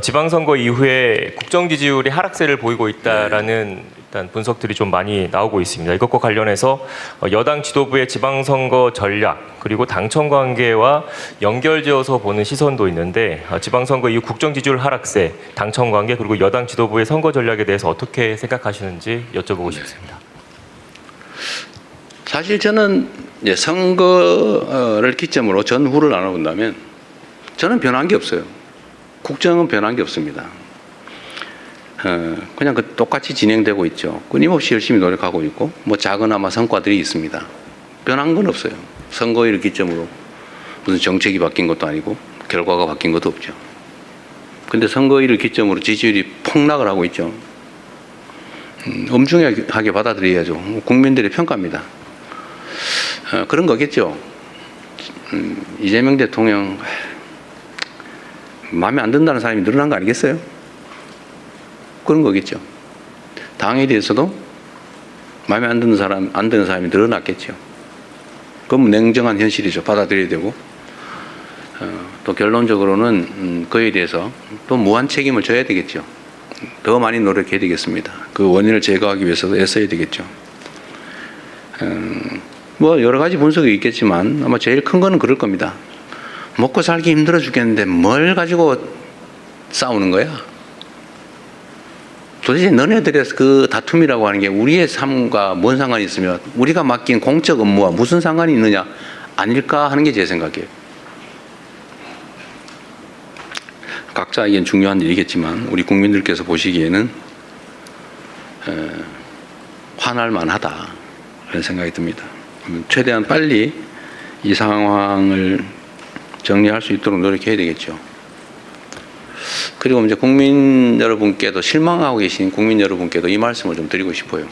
지방선거 이후에 국정 지지율이 하락세를 보이고 있다라는 일단 분석들이 좀 많이 나오고 있습니다. 이것과 관련해서 여당 지도부의 지방선거 전략 그리고 당청 관계와 연결지어서 보는 시선도 있는데 지방선거 이후 국정 지지율 하락세, 당청 관계 그리고 여당 지도부의 선거 전략에 대해서 어떻게 생각하시는지 여쭤보고 싶습니다. 사실 저는 이제 선거를 기점으로 전후를 나눠본다면 저는 변한 게 없어요. 국정은 변한 게 없습니다. 그냥 똑같이 진행되고 있죠. 끊임없이 열심히 노력하고 있고 뭐 작은아마 성과들이 있습니다. 변한 건 없어요. 선거를 기점으로 무슨 정책이 바뀐 것도 아니고 결과가 바뀐 것도 없죠. 근데 선거일을 기점으로 지지율이 폭락을 하고 있죠. 엄중하게 받아들여야죠. 국민들의 평가입니다. 그런 거겠죠. 이재명 대통령 마음에 안 든다는 사람이 늘어난 거 아니겠어요? 그런 거겠죠. 당에 대해서도 마음에 안 드는 사람이 늘어났겠죠. 그건 냉정한 현실이죠. 받아들여야 되고 또 결론적으로는 그에 대해서 또 무한 책임을 져야 되겠죠. 더 많이 노력해야 되겠습니다. 그 원인을 제거하기 위해서도 애써야 되겠죠. 뭐 여러 가지 분석이 있겠지만 아마 제일 큰 거는 그럴 겁니다. 먹고 살기 힘들어 죽겠는데 뭘 가지고 싸우는 거야? 도대체 너네들의 그 다툼이라고 하는 게 우리의 삶과 뭔 상관이 있으며 우리가 맡긴 공적 업무와 무슨 상관이 있느냐 아닐까 하는 게 제 생각이에요. 각자에겐 중요한 일이겠지만 우리 국민들께서 보시기에는 화날 만하다 그런 생각이 듭니다. 최대한 빨리 이 상황을 정리할 수 있도록 노력해야 되겠죠. 그리고 이제 국민 여러분께도 실망하고 계신 국민 여러분께도 이 말씀을 좀 드리고 싶어요.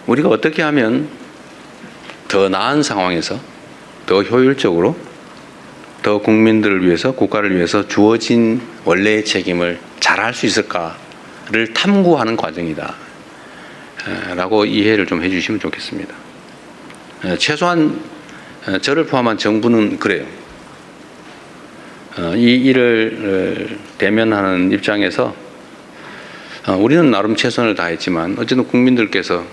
우리가 어떻게 하면 더 나은 상황에서 더 효율적으로 더 국민들을 위해서 국가를 위해서 주어진 원래의 책임을 잘할 수 있을까를 탐구하는 과정이다 라고 이해를 좀 해주시면 좋겠습니다. 최소한 저를 포함한 정부는 그래요. 이 일을 대면하는 입장에서 우리는 나름 최선을 다했지만 어쨌든 국민들께서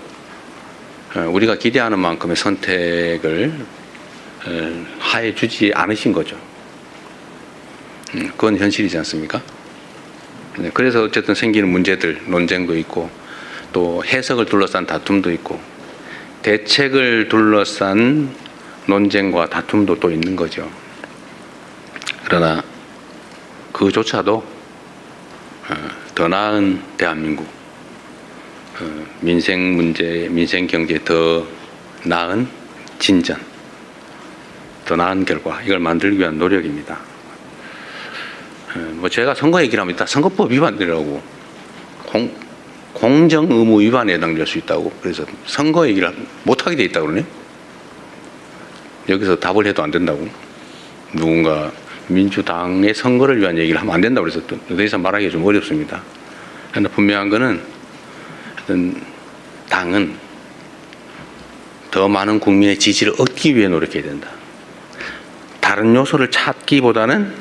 우리가 기대하는 만큼의 선택을 하해 주지 않으신 거죠. 그건 현실이지 않습니까? 그래서 어쨌든 생기는 문제들, 논쟁도 있고 또 해석을 둘러싼 다툼도 있고 대책을 둘러싼 논쟁과 다툼도 또 있는 거죠. 그러나 그조차도 더 나은 대한민국, 민생 문제, 민생 경제에 더 나은 진전, 더 나은 결과 이걸 만들기 위한 노력입니다. 뭐 제가 선거 얘기를 하면 일단 선거법 위반이라고 공정 의무 위반에 해당될 수 있다고 그래서 선거 얘기를 못하게 돼 있다고 그러네. 여기서 답을 해도 안 된다고 누군가 민주당의 선거를 위한 얘기를 하면 안 된다고 그래서 더 이상 말하기가 좀 어렵습니다. 그러나 분명한 거는 당은 더 많은 국민의 지지를 얻기 위해 노력해야 된다. 다른 요소를 찾기보다는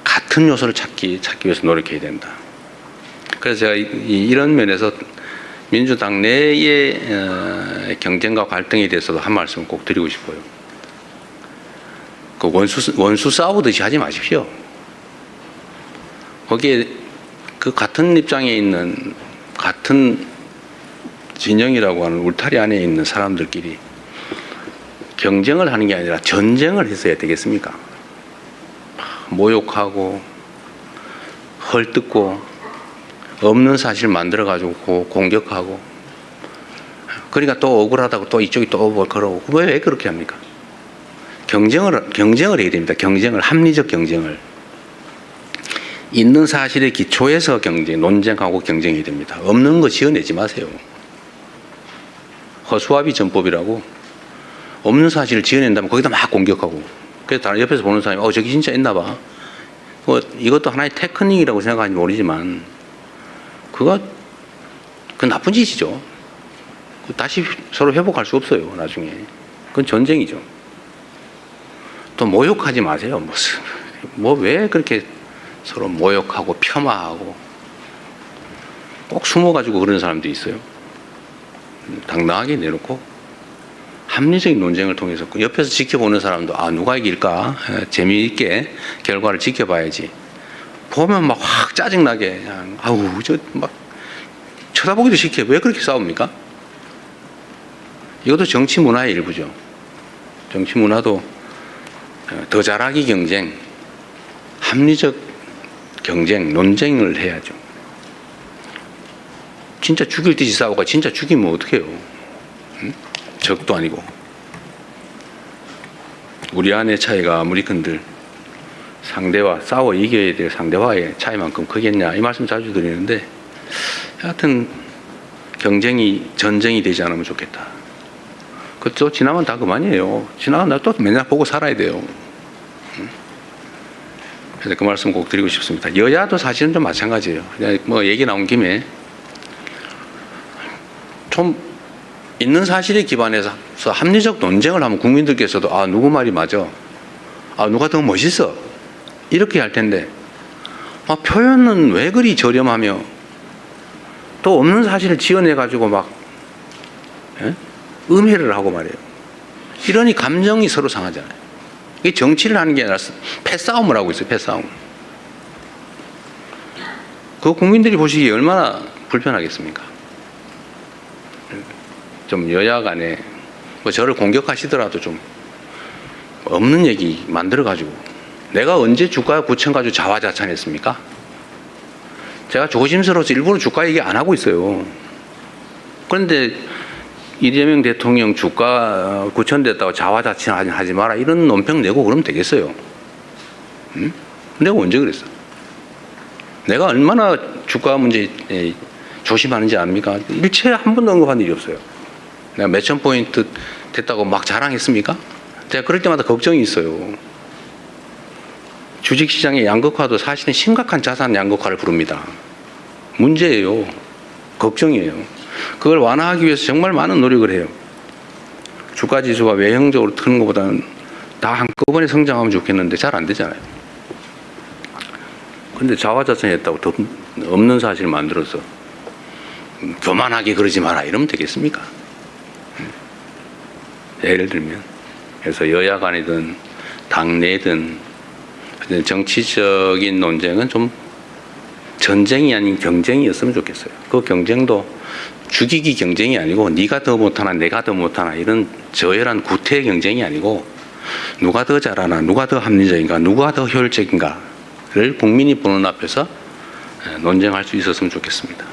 같은 요소를 찾기 위해서 노력해야 된다. 그래서 제가 이런 면에서 민주당 내의 경쟁과 갈등에 대해서도 한 말씀 꼭 드리고 싶어요. 그 원수 싸우듯이 하지 마십시오. 거기에 그 같은 입장에 있는 같은 진영이라고 하는 울타리 안에 있는 사람들끼리 경쟁을 하는 게 아니라 전쟁을 했어야 되겠습니까? 모욕하고 헐뜯고 없는 사실 만들어가지고 공격하고 그러니까 또 억울하다고 또 이쪽이 또 그러고 왜 그렇게 합니까? 경쟁을 해야 됩니다. 경쟁을 합리적 경쟁을 있는 사실의 기초에서 논쟁하고 경쟁해야 됩니다. 없는 거 지어내지 마세요. 허수아비 전법이라고 없는 사실을 지어낸다면 거기다 막 공격하고 그래서 다른 옆에서 보는 사람이 저기 진짜 있나 봐. 이것도 하나의 테크닉이라고 생각하는지 모르지만 그 나쁜 짓이죠. 다시 서로 회복할 수 없어요. 나중에 그건 전쟁이죠. 또 모욕하지 마세요. 뭐 왜 그렇게 서로 모욕하고 폄하하고 꼭 숨어가지고 그런 사람도 있어요. 당당하게 내놓고 합리적인 논쟁을 통해서 옆에서 지켜보는 사람도 누가 이길까 재미있게 결과를 지켜봐야지. 보면 막 확 짜증나게 그냥 저 막 쳐다보기도 싫게 왜 그렇게 싸웁니까? 이것도 정치 문화의 일부죠. 정치 문화도 더 잘하기 경쟁, 합리적 경쟁, 논쟁을 해야죠. 진짜 죽일 듯이 싸우고 진짜 죽이면 어떡해요? 응? 적도 아니고. 우리 안의 차이가 아무리 큰들 상대와 싸워 이겨야 될 상대와의 차이만큼 크겠냐 이 말씀 자주 드리는데 하여튼 경쟁이 전쟁이 되지 않으면 좋겠다. 그렇죠? 지나면 다 그만이에요. 지나면 나 또 맨날 보고 살아야 돼요. 그래서 그 말씀 꼭 드리고 싶습니다. 여야도 사실은 좀 마찬가지예요. 그냥 뭐 얘기 나온 김에 좀 있는 사실에 기반해서 합리적 논쟁을 하면 국민들께서도 누구 말이 맞아. 누가 더 멋있어. 이렇게 할 텐데 표현은 왜 그리 저렴하며 또 없는 사실을 지어내가지고 막 음해를 하고 말이에요. 이러니 감정이 서로 상하잖아요. 이게 정치를 하는 게 아니라 패싸움을 하고 있어요. 패싸움. 그 국민들이 보시기에 얼마나 불편하겠습니까? 좀 여야 간에 뭐 저를 공격하시더라도 좀 없는 얘기 만들어가지고 내가 언제 주가 9천 가지고 자화자찬했습니까? 제가 조심스러워서 일부러 주가 얘기 안 하고 있어요. 그런데 이재명 대통령 주가 9천 됐다고 자화자찬하지 마라 이런 논평 내고 그러면 되겠어요? 응? 내가 언제 그랬어? 내가 얼마나 주가 문제 조심하는지 압니까? 일체 한 번도 언급한 일이 없어요. 내가 몇천 포인트 됐다고 막 자랑했습니까? 제가 그럴 때마다 걱정이 있어요. 주식시장의 양극화도 사실은 심각한 자산 양극화를 부릅니다. 문제예요. 걱정이에요. 그걸 완화하기 위해서 정말 많은 노력을 해요. 주가지수가 외형적으로 트는 것보다는 다 한꺼번에 성장하면 좋겠는데 잘 안 되잖아요. 그런데 자화자찬했다고 더 없는 사실을 만들어서 교만하게 그러지 마라 이러면 되겠습니까? 예를 들면 그래서 여야 간이든 당내든 정치적인 논쟁은 좀 전쟁이 아닌 경쟁이었으면 좋겠어요. 그 경쟁도 죽이기 경쟁이 아니고 네가 더 못하나 내가 더 못하나 이런 저열한 구태 경쟁이 아니고 누가 더 잘하나 누가 더 합리적인가 누가 더 효율적인가를 국민이 보는 앞에서 논쟁할 수 있었으면 좋겠습니다.